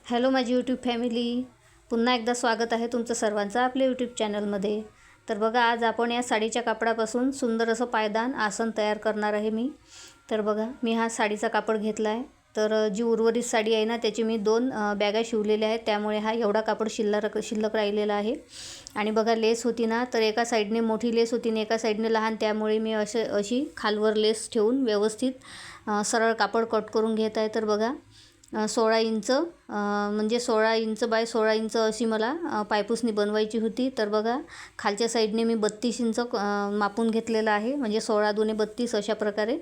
Hello माझी YouTube family, पुन्हा एकदा स्वागत आहे तुमचं सर्वांचं आपल्या यूट्यूब चॅनलमध्ये. तर बघा, आज आपण या साडीच्या कापडापासून सुंदर असं पायदान आसन तयार करणार आहे मी. तर बघा, मी हा साडीचा कापड घेतला आहे. तर जी उर्वरित साडी आहे ना, त्याची मी 2 बॅगा शिवलेल्या आहेत, त्यामुळे हा एवढा कापड शिल्लक राहिलेला आहे. आणि बघा, लेस होती ना, तर एका साईडने मोठी लेस होती आणि एका साईडने लहान, त्यामुळे मी अशी खालवर लेस ठेवून व्यवस्थित सरळ कापड कट करून घेत आहे. तर बघा, 16 इंच म्हणजे 16 इंच बाय 16 इंच अशी मला पायपुसणी बनवायची होती. तर बघा, खालच्या साईडने मी 32 इंच मापून घेतलेलं आहे, म्हणजे 16 दुने 32 अशा प्रकारे.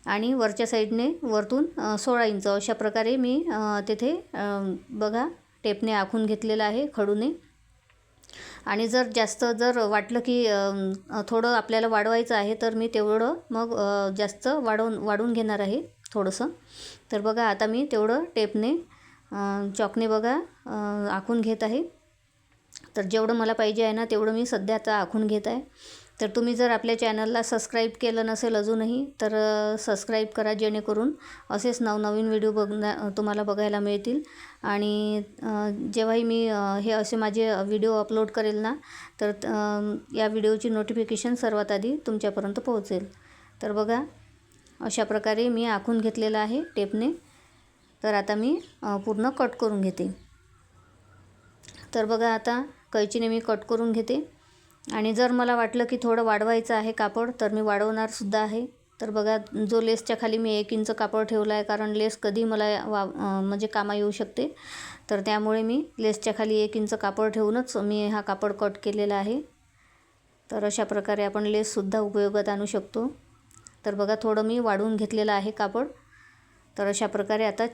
आणि वरच्या साईडने वरतून 16 इंच अशा प्रकारे मी तेथे बघा टेपने आखून घेतलेलं आहे, खडूने. आणि जर वाटलं की थोडं आपल्याला वाढवायचं आहे, तर मी तेवढं मग जास्त वाढवून घेणार आहे थोडंसं. तर बघा, आता मी तेवढं टेपने चॉकने बघा आखून घेत आहे. तर जेवढं मला पाहिजे आहे ना, तेवढं मी सध्या आता आखून घेत आहे. तर तुम्ही जर आपल्या चॅनलला सबस्क्राईब केलं नसेल अजूनही, तर सबस्क्राईब करा, जेणेकरून असेच नवनवीन व्हिडिओ तुम्हाला बघायला मिळतील. आणि जेव्हाही मी हे असे माझे व्हिडिओ अपलोड करेल ना, तर या व्हिडिओची नोटिफिकेशन सर्वात आधी तुमच्यापर्यंत पोहोचेल. तर बघा, अशा प्रकारे मी आखून घेतलेलं आहे टेपने. तर आता मी पूर्ण कट करून घेते. तर बघा, आता कैचीने मी कट करून घेते. आणि जर मला वाटलं की थोडं वाढवायचं आहे कापड, तर मी वाढवणारसुद्धा आहे. तर बघा, जो लेसच्या खाली मी 1 इंच कापड ठेवला आहे, कारण लेस कधी मला म्हणजे कामा येऊ शकते. तर त्यामुळे मी लेसच्या खाली 1 इंच कापड ठेवूनच मी हा कापड कट केलेला आहे. तर अशा प्रकारे आपण लेससुद्धा उपयोगात आणू शकतो. तर बघा, थोडं मी वाढवून घेतलेलं आहे कापड. तर अशा प्रकारे आता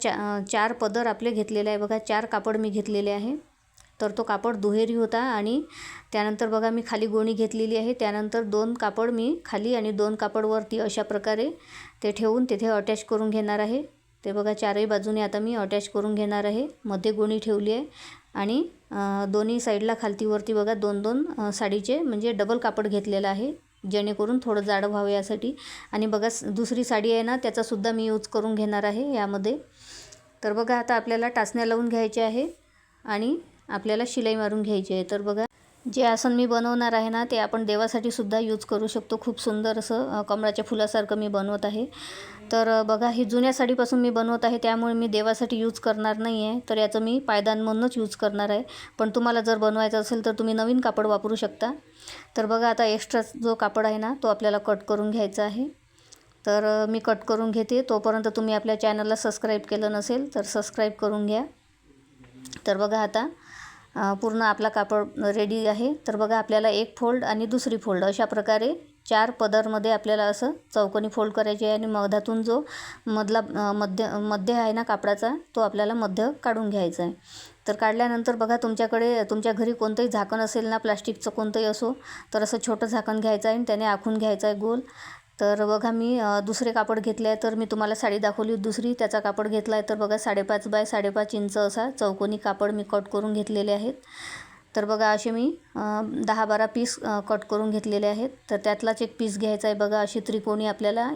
4 पदर आपले घेतलेले आहे. बघा, 4 कापड मी घेतलेले आहे. तर तो कापड दुहेरी होता. आणि त्यानंतर बघा, मी खाली गोणी घेतलेली आहे. त्यानंतर 2 कापड मी खाली आणि 2 कापड वरती अशा प्रकारे ते ठेवून तिथे अटॅच करून घेणार आहे. ते बघा, चारही बाजूने आता मी अटॅच करून घेणार आहे. मध्ये गोणी ठेवली आहे. आणि दोन्ही साईडला खालतीवरती बघा 2-2 साडीचे म्हणजे डबल कापड घेतलेलं आहे, जेणेकरून थोडं जाडं व्हावं यासाठी. आणि बघा, दुसरी साडी आहे ना, त्याचासुद्धा मी यूज करून घेणार आहे यामध्ये. तर बघा, आता आपल्याला टाचण्या लावून घ्यायचे आहे आणि आपल्याला शिलाई मारून घ्यायची आहे. तर बघा, जे आसन मी बनवणार आहे ना, ते आपण देवासाठी सुद्धा यूज करू शकतो. खूप सुंदर असं कमळाच्या फुलासारखं मी बनवत आहे. तर बघा, ही जुन्या साडीपासून मी बनवत आहे, त्यामुळे मी देवासाठी यूज करणार नाही आहे. तर याचं मी पायदान म्हणूनच यूज करणार आहे. पण तुम्हाला जर बनवायचं असेल, तर तुम्ही नवीन कापड वापरू शकता. तर बघा, आता एक्स्ट्रा जो कापड आहे ना, तो आपल्याला कट करून घ्यायचा आहे. तर मी कट करून घेते. तोपर्यंत तुम्ही आपल्या चॅनलला सबस्क्राईब केलं नसेल, तर सबस्क्राईब करून घ्या. तर बघा, आता पूर्ण आपला कापड रेडी आहे. तर बघा, आपल्याला एक फोल्ड आणि दुसरी फोल्ड अशा प्रकारे 4 पदरमध्ये आपल्याला असं चौकोनी फोल्ड करायचे आहे. आणि मधातून जो मध्य आहे ना कापडाचा, तो आपल्याला मध्य काढून घ्यायचा आहे. तर काढल्यानंतर बघा, तुमच्या घरी कोणतंही झाकण असेल ना, प्लास्टिकचं कोणतंही असो, तर असं छोटं झाकण घ्यायचं आहे आणि त्याने आखून घ्यायचं आहे गोल. तर बघा, मी दुसरे कापड घेतले आहे. तर मी तुम्हाला साडी दाखवली दुसरी, त्याचा कापड घेतला आहे. तर बघा, 5.5 बाय 5.5 इंच असा चौकोनी कापड मी कट करून घेतलेले आहेत. तर बघा, असे मी 10-12 पीस कट करून घेतलेले आहेत. तर त्यातलाच एक पीस घ्यायचा आहे. बघा, अशी त्रिकोणी आपल्याला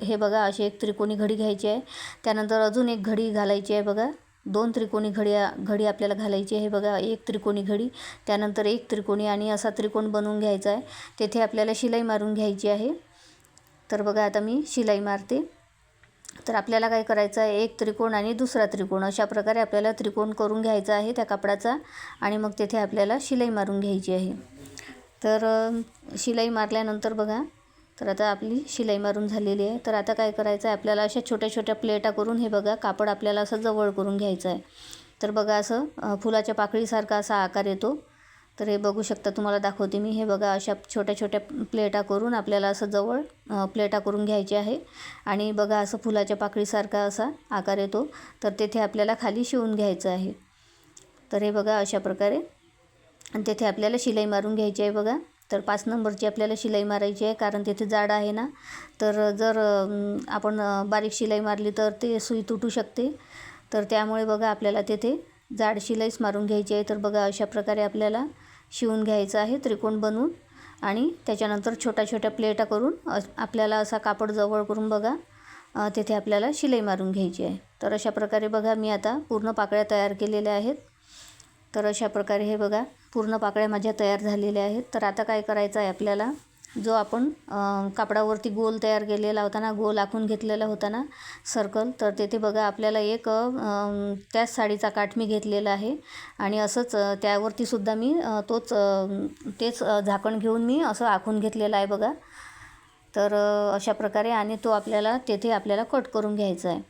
हे बघा, अशी एक त्रिकोणी घडी घ्यायची आहे. त्यानंतर अजून एक घडी घालायची आहे. बघा, 2 त्रिकोणी घडी आपल्याला घालायची आहे. बघा, एक त्रिकोणी घडी, त्यानंतर एक त्रिकोणी, आणि असा त्रिकोण बनवून घ्यायचा आहे. तेथे आपल्याला शिलाई मारून घ्यायची आहे. तर बघा, आता मी शिलाई मारते. तर आपल्याला काय करायचं आहे, एक त्रिकोण आणि दुसरा त्रिकोण अशा प्रकारे आपल्याला त्रिकोण करून घ्यायचा आहे त्या कापडाचा. आणि मग तेथे आपल्याला शिलाई मारून घ्यायची आहे. तर शिलाई मारल्यानंतर बघा, तर आता आपली शिलाई मारून झालेली आहे. तर आता काय करायचं आहे, आपल्याला अशा छोट्या छोट्या प्लेटा करून हे बघा, कापड आपल्याला असं जवळ करून घ्यायचं आहे. तर बघा, असं फुलाच्या पाकळीसारखा असा आकार येतो. तर हे बघू शकता, तुम्हाला दाखवते मी. हे बघा, अशा छोट्या छोट्या प्लेटा करून आपल्याला असं जवळ प्लेटा करून घ्यायची आहे. आणि बघा, असं फुलाच्या पाकळीसारखा असा आकार येतो. तर तेथे आपल्याला खाली शिवून घ्यायचं आहे. तर हे बघा, अशा प्रकारे. आणि तेथे आपल्याला शिलाई मारून घ्यायची आहे. बघा, तर 5 नंबरची आपल्याला शिलाई मारायची आहे, कारण तेथे जाड आहे ना. तर जर आपण बारीक शिलाई मारली तर ते सुई तुटू शकते. तर त्यामुळे बघा, आपल्याला तेथे जाड शिलाईच मारून घ्यायची आहे. तर बघा, अशा प्रकारे आपल्याला शिवून घ्यायचं आहे त्रिकोण बनवून. आणि त्याच्यानंतर छोट्या छोट्या प्लेटा करून आपल्याला असा कापड जवळ करून बघा, तेथे आपल्याला शिलाई मारून घ्यायची आहे. तर अशा प्रकारे बघा मी आता पूर्ण पाकळ्या तयार केलेल्या आहेत. तर अशा प्रकारे हे बघा पूर्ण पाकळ्या माझ्या तयार झालेल्या आहेत. तर आता काय करायचं आहे आपल्याला, जो आपण कापडावरती गोल तयार केलेला होता ना, गोल आखून घेतलेला होता ना सर्कल, तर तेथे बघा आपल्याला एक त्याच साडीचा काठ मी घेतलेला आहे आणि असंच त्यावरती सुद्धा मी तेच झाकण घेऊन मी असं आखून घेतलेलं आहे बघा. तर अशा प्रकारे आणि तो तेथे आपल्याला कट करून घ्यायचा आहे.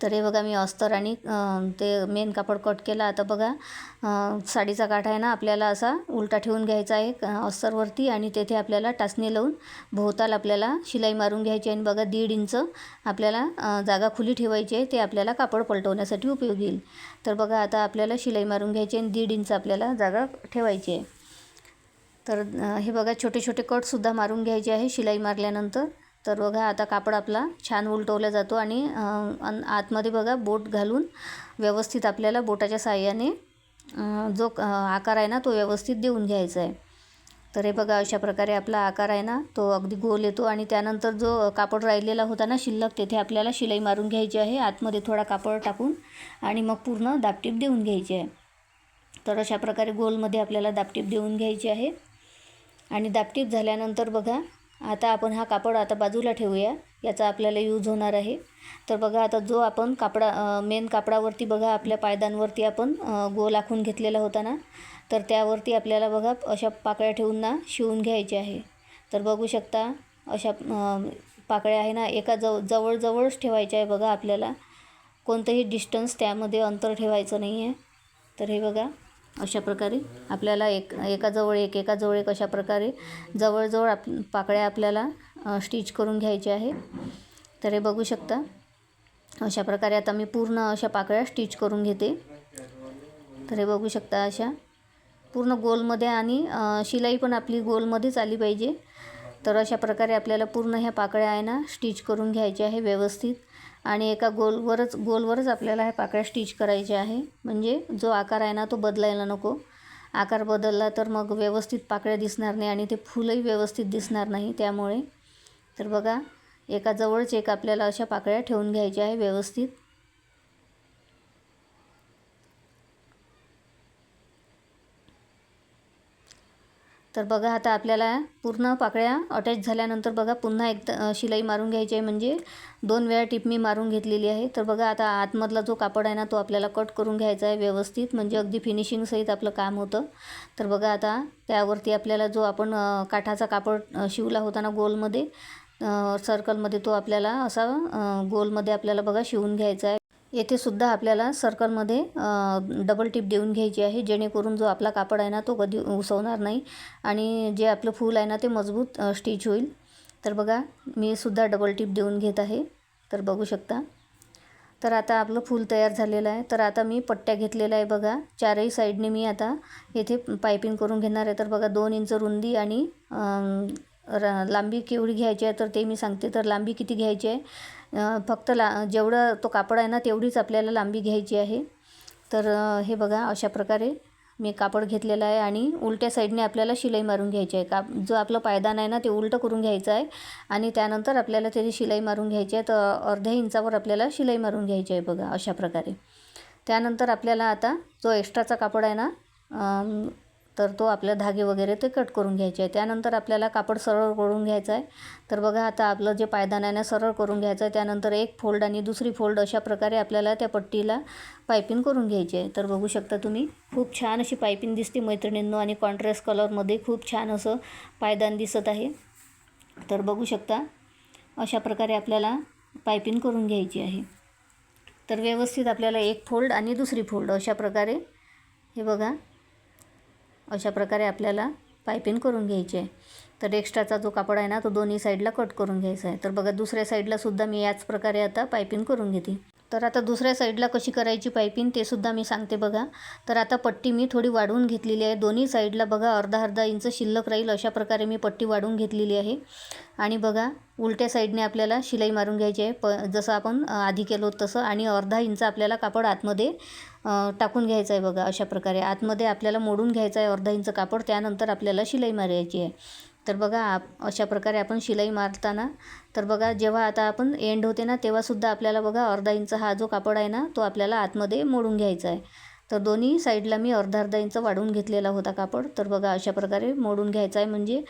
तर हे बघा मी अस्तर आणि ते मेन कापड कट केला. आता बघा साडीचा काठ आहे ना आपल्याला असा उलटा ठेवून घ्यायचा आहे अस्तरवरती आणि तेथे आपल्याला टाचणी लावून भोवताल आपल्याला शिलाई मारून घ्यायची आणि बघा 1.5 इंच आपल्याला जागा खुली ठेवायची आहे. ते आपल्याला कापड पलटवण्यासाठी उपयोगी येईल. तर बघा आता आपल्याला शिलाई मारून घ्यायची आणि 1.5 इंच आपल्याला जागा ठेवायची आहे. तर हे बघा छोटे छोटे कटसुद्धा मारून घ्यायचे आहे शिलाई मारल्यानंतर. तर बघा आता कापड आपला छान उलटवला जातो आणि आतमध्ये बघा बोट घालून व्यवस्थित आपल्याला बोटाच्या साहाय्याने जो आकार आहे ना तो व्यवस्थित देऊन घ्यायचा आहे. तर हे बघा अशा प्रकारे आपला आकार आहे ना तो अगदी गोल येतो आणि त्यानंतर जो कापड राहिलेला होता ना शिल्लक, तेथे आपल्याला शिलाई मारून घ्यायची आहे आतमध्ये थोडा कापड टाकून आणि मग पूर्ण दापटीप देऊन घ्यायची आहे. तर अशा प्रकारे गोलमध्ये आपल्याला दापटीप देऊन घ्यायची आहे आणि दापटीप झाल्यानंतर बघा आता आपण हा कापड आता बाजूला ठेवूया, याचा आपल्याला यूज होणार आहे. तर बघा आता जो आपण मेन कापडावरती बघा आपल्या पायदानवरती आपण गोल आखून घेतलेला होता ना, तर त्यावरती आपल्याला बघा अशा पाकळ्या ठेवून ना शिवून घ्यायच्या आहे. तर बघू शकता अशा पाकळ्या आहे ना एका जवळच ठेवायच्या आहे बघा. आपल्याला कोणतंही डिस्टन्स त्यामध्ये अंतर ठेवायचं नाही आहे. तर हे बघा अशा प्रकारे आपल्याला एकाजवळ एक अशा प्रकारे जवळजवळ पाकळ्या आपल्याला स्टिच करून घ्यायच्या आहे. तर हे बघू शकता अशा प्रकारे आता मी पूर्ण अशा पाकळ्या स्टिच करून घेते. तर हे बघू शकता अशा पूर्ण गोलमध्ये आणि शिलाई पण आपली गोलमध्येच आली पाहिजे. तर अशा प्रकारे आपल्याला पूर्ण ह्या पाकळ्या आहे ना स्टिच करून घ्यायच्या आहे व्यवस्थित आणि एका गोलवरच आपल्याला ह्या पाकळ्या स्टिच करायच्या आहे. म्हणजे जो आकार आहे ना तो बदलायला नको. आकार बदलला तर मग व्यवस्थित पाकळ्या दिसणार नाही आणि ते फुलही व्यवस्थित दिसणार नाही त्यामुळे. तर बघा एकाजवळच एक आपल्याला अशा पाकळ्या ठेवून घ्यायच्या आहे व्यवस्थित. तर बघा आता आपल्याला पूर्ण पाकळ्या अटॅच झाल्यानंतर बघा पुन्हा एकदा शिलाई मारून घ्यायची आहे. म्हणजे 2 वेळा टिप मी मारून घेतलेली आहे. तर बघा आता आतमधला जो कापड आहे ना तो आपल्याला कट करून घ्यायचा आहे व्यवस्थित, म्हणजे अगदी फिनिशिंगसहित आपलं काम होतं. तर बघा आता त्यावरती आपल्याला जो आपण काठाचा कापड शिवला होता ना गोलमध्ये सर्कलमध्ये, तो आपल्याला असा गोलमध्ये आपल्याला बघा शिवून घ्यायचा आहे. येथे सुद्धा आपल्याला सर्कलमध्ये डबल टिप देऊन घ्यायची आहे, जेणेकरून जो आपला कापड आहे ना तो कधी उसवणार नाही आणि जे आपलं फूल आहे ना ते मजबूत स्टिच होईल. तर बघा मी सुद्धा डबल टिप देऊन घेत आहे. तर बघू शकता. तर आता आपलं फूल तयार झालेलं आहे. तर आता मी पट्ट्या घेतलेल्या आहे बघा. चारही साईडने मी आता येथे पायपिंग करून घेणार आहे. तर बघा 2 इंच रुंदी आणि लांबी केवढी घ्यायची आहे तर ते मी सांगते. तर लांबी किती घ्यायची आहे, फक्त जेवढं तो कापड आहे ना तेवढीच आपल्याला लांबी घ्यायची आहे. तर हे बघा अशा प्रकारे मी कापड घेतलेलं आहे आणि उलट्या साईडने आपल्याला शिलाई मारून घ्यायची आहे. जो आपलं पायदान आहे ना ते उलटं करून घ्यायचं आहे आणि त्यानंतर आपल्याला त्याची शिलाई मारून घ्यायची आहे. तर अर्ध्या इंचावर आपल्याला शिलाई मारून घ्यायची आहे बघा अशा प्रकारे. त्यानंतर आपल्याला आता जो एक्स्ट्राचा कापड आहे ना तर तो आपल्या धागे वगैरे ते कट करून घ्यायचे आहे. त्यानंतर आपल्याला कापड सरळ करून घ्यायचं आहे. तर बघा आता आपलं जे पायदान आहे ना सरळ करून घ्यायचं आहे. त्यानंतर एक फोल्ड आणि दुसरी फोल्ड अशा प्रकारे आपल्याला त्या पट्टीला पायपिंग करून घ्यायची आहे. तर बघू शकता तुम्ही खूप छान अशी पायपिंग दिसते मैत्रिणींनो आणि कॉन्ट्रास्ट कलरमध्ये खूप छान असं पायदान दिसत आहे. तर बघू शकता अशा प्रकारे आपल्याला पायपिंग करून घ्यायची आहे. तर व्यवस्थित आपल्याला एक फोल्ड आणि दुसरी फोल्ड अशा प्रकारे हे बघा अशा प्रकारे आपल्याला पायपिंग करून घ्यायची आहे. तर एक्स्ट्राचा जो कापड आहे ना तो दोन्ही साईडला कट करून घ्यायचा आहे. तर बघा दुसऱ्या साईडला सुद्धा मी याच प्रकारे आता पायपिंग करून घेते. तर आता दुसऱ्या साईडला कशी करायची पायपिंग ते सुद्धा मी सांगते बघा. तर आता पट्टी मी थोडी वाढवून घेतलेली आहे. दोन्ही साईडला बघा अर्धा इंच शिल्लक राहील अशा प्रकारे मी पट्टी वाढवून घेतलेली आहे. आणि बघा उलट्या साईडने आपल्याला शिलाई मारून घ्यायची आहे जसं आपण आधी केलं होतं तसं. आणि अर्धा इंच आपल्याला कापड आतमध्ये टाकून घ्यायचं आहे बघा अशा प्रकारे. आतमध्ये आपल्याला मोडून घ्यायचं आहे अर्धा इंच कापड. त्यानंतर आपल्याला शिलाई मारायची आहे. तर बघा अशा प्रकारे आपण शिलाई मारताना तर बघा जेव्हा आता आपण एंड होते ना तेव्हासुद्धा आपल्याला बघा अर्धा इंच हा जो कापड आहे ना तो आपल्याला आतमध्ये मोडून घ्यायचा आहे. तर दोन्ही साईडला मी अर्धा इंच वाढवून घेतलेला होता कापड. तर बघा अशा प्रकारे मोडून घ्यायचा आहे, म्हणजे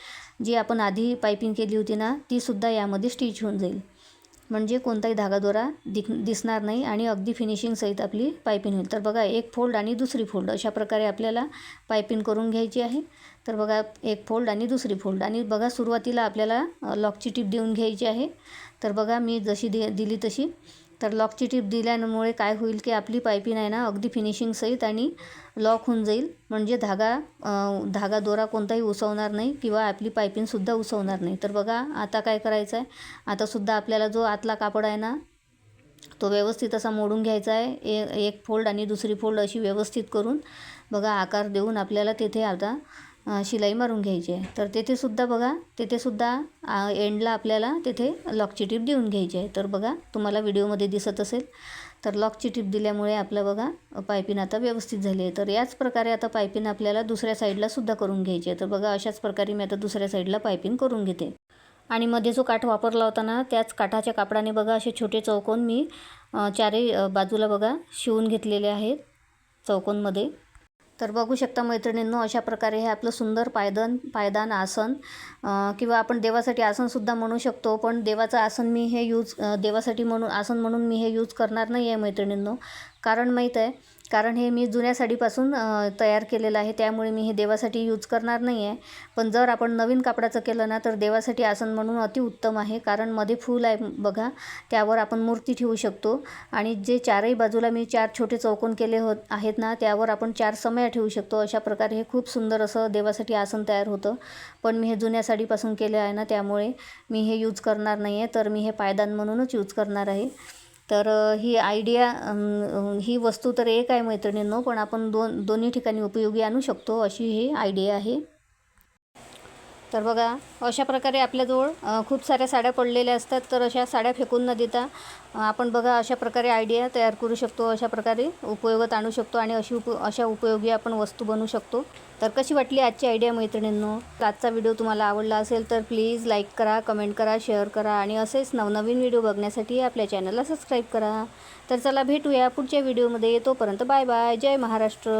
जी आपण आधी पायपिंग केली होती ना तीसुद्धा यामध्ये स्टिच होऊन जाईल, म्हणजे कोणताही धागादोरा दिसणार नाही आणि अगदी फिनिशिंगसहित आपली पायपिंग होईल. तर बघा एक फोल्ड आणि दुसरी फोल्ड अशा प्रकारे आपल्याला पायपिंग करून घ्यायची आहे. तर बघा एक फोल्ड आणि दुसरी फोल्ड, आणि बघा सुरुवातीला आपल्याला लॉकची टीप देऊन घ्यायची आहे. तर बघा मी जशी दिली तशी. तर लॉकची टीप दिल्यामुळे काय होईल की आपली पायपिंग आहे ना अगदी फिनिशिंगसहित आणि लॉक होऊन जाईल, म्हणजे धागा दोरा कोणताही उसवणार नाही किंवा आपली पायपिंगसुद्धा उसवणार नाही. तर बघा आता काय करायचं आहे, आतासुद्धा आपल्याला जो आतला कापड आहे ना तो व्यवस्थित असा मोडून घ्यायचा आहे. एक फोल्ड आणि दुसरी फोल्ड अशी व्यवस्थित करून बघा आकार देऊन आपल्याला तिथे आता शिलाई मारून घ्यायची आहे. तर तेथेसुद्धा बघा तेथेसुद्धा एंडला आपल्याला तेथे लॉकची टीप देऊन घ्यायची आहे. तर बघा तुम्हाला व्हिडिओमध्ये दिसत असेल, तर लॉकची टीप दिल्यामुळे आपलं बघा पायपिंग आता व्यवस्थित झाली आहे. तर याच प्रकारे आता पायपिंग आपल्याला दुसऱ्या साईडलासुद्धा करून घ्यायची आहे. तर बघा अशाच प्रकारे मी आता दुसऱ्या साईडला पायपिंग करून घेते. आणि मध्ये जो काठ वापरला होता ना त्याच काठाच्या कापडाने बघा असे छोटे चौकोन मी चारही बाजूला बघा शिवून घेतलेले आहेत चौकोनमध्ये. तर बघू शकता मैत्रिणींनो, अशा प्रकारे हे आपलं सुंदर पायदान आसन किंवा आपण देवासाठी आसनसुद्धा म्हणू शकतो. पण देवाचं आसन मी हे देवासाठी आसन म्हणून मी हे यूज करणार नाही आहे मैत्रिणींनो. कारण माहीत आहे, कारण हे मी जुन्या साडीपासून तयार केलेलं आहे, त्यामुळे मी हे देवासाठी यूज करणार नाही आहे. पण जर आपण नवीन कापडाचं केलं ना तर देवासाठी आसन म्हणून अतिउत्तम आहे. कारण मध्ये फूल आहे बघा, त्यावर आपण मूर्ती ठेवू शकतो. आणि जे चारही बाजूला मी 4 छोटे चौकोन केले आहेत ना त्यावर आपण 4 समया ठेवू शकतो. अशा प्रकारे हे खूप सुंदर असं देवासाठी आसन तयार होतं. पण मी हे जुन्या साडीपासून केले आहे ना त्यामुळे मी हे यूज करणार नाही आहे. तर मी हे पायदान म्हणूनच यूज करणार आहे. तर ही आयडिया ही वस्तू तर एक आहे मैत्रिणींनो, पण आपण दोन्ही ठिकाणी उपयोगी आणू शकतो अशी ही आयडिया आहे. तर बघा अशा प्रकारे आपल्याजवळ खूप साऱ्या साड्या पडलेल्या असतात. तर अशा साड्या फेकून न देता आपण बघा अशा प्रकारे आयडिया तयार करू शकतो, अशा प्रकारे उपयोगात आणू शकतो आणि अशा उपयोगी आपण वस्तू बनवू शकतो. तर कशी वाटली आजची आयडिया मैत्रिणींनो? आजचा व्हिडिओ तुम्हाला आवडला असेल तर प्लीज लाईक करा, कमेंट करा, शेअर करा आणि असेच नवनवीन व्हिडिओ बघण्यासाठी आपल्या चॅनलला सबस्क्राईब करा. तर चला भेटूया पुढच्या व्हिडिओमध्ये. तोपर्यंत बाय बाय. जय महाराष्ट्र.